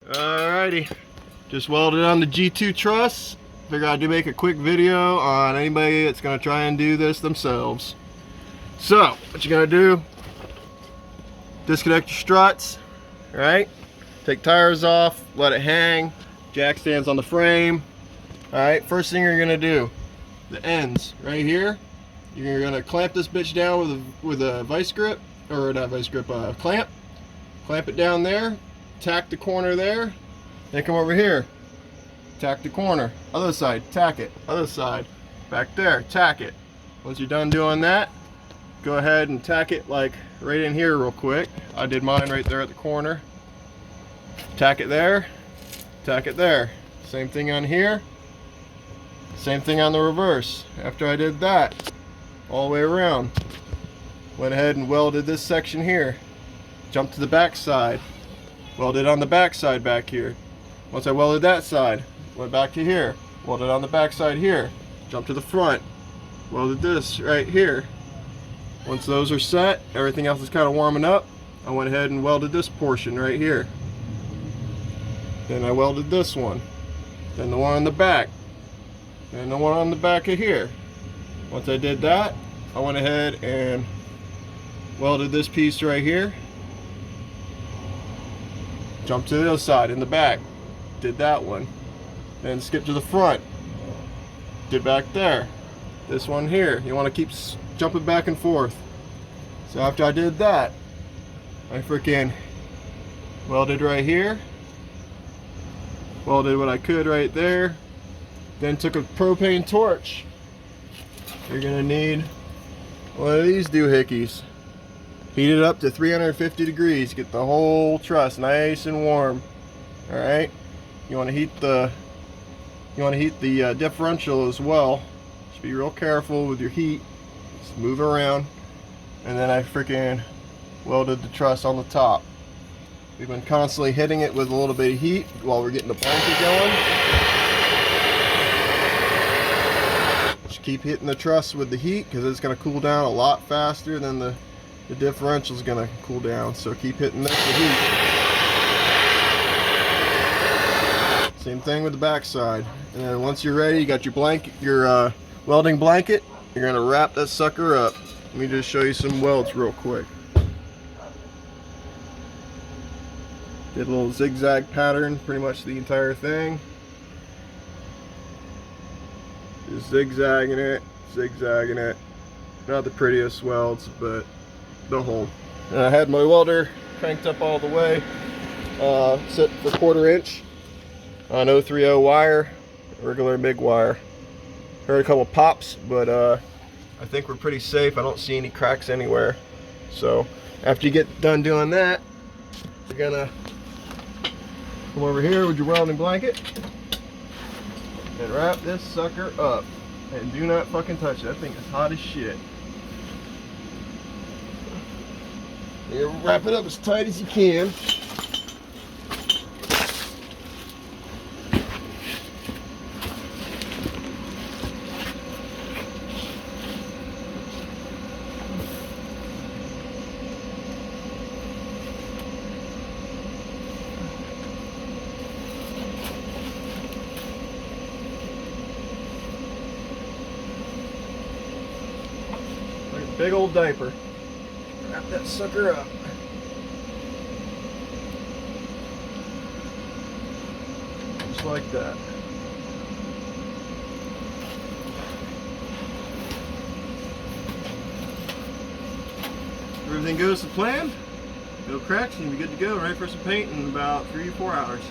Alrighty, just welded on the G2 truss. Figured I'd make a quick video on anybody that's gonna try and do this themselves. So, what you're gonna do, disconnect your struts, right? Take tires off, let it hang, jack stands on the frame. Alright, first thing you're gonna do, the ends right here, you're gonna clamp this bitch down with a vice grip, or not vice grip, clamp it down there, tack the corner there, then come over here, tack the corner, other side, tack it, other side, back there, tack it. Once you're done doing that, go ahead and tack it like right in here real quick. I did mine right there at the corner. Tack it there, tack it there. Same thing on here, same thing on the reverse. After I did that, all the way around, went ahead and welded this section here. Jumped to the back side, welded on the back side back here. Once I welded that side, went back to here, welded on the back side here, jumped to the front, welded this right here. Once those are set, everything else is kind of warming up, I went ahead and welded this portion right here. Then I welded this one, then the one on the back, then the one on the back of here. Once I did that, I went ahead and welded this piece right here. Jump to the other side in the back, did that one, then skip to the front, did back there, this one here. You want to keep jumping back and forth. So after I did that, I freaking welded right here, welded what I could right there, then took a propane torch. You're gonna need one of these doohickeys. Heat it up to 350 degrees. Get the whole truss nice and warm. All right. You want to heat the differential as well. Just be real careful with your heat. Just move around. And then I freaking welded the truss on the top. We've been constantly hitting it with a little bit of heat while we're getting the blanket going. Just keep hitting the truss with the heat because it's going to cool down a lot faster than the differential is going to cool down, so keep hitting this with heat. Same thing with the back side. And then once you're ready, you got your blanket, your welding blanket. You're going to wrap that sucker up. Let me just show you some welds real quick. Did a little zigzag pattern, pretty much the entire thing. Just zigzagging it, zigzagging it. Not the prettiest welds, but the whole. And I had my welder cranked up all the way, set for 1/4 inch on 030 wire, regular MIG wire. Heard a couple pops, but I think we're pretty safe. I don't see any cracks anywhere. So after you get done doing that, you're gonna come over here with your welding blanket and wrap this sucker up. And do not fucking touch it. That thing is hot as shit. You wrap it up as tight as you can. Like a big old diaper. Wrap that sucker up. Just like that. Everything goes to plan, no cracks, and you'll be good to go, ready for some paint in about 3 or 4 hours.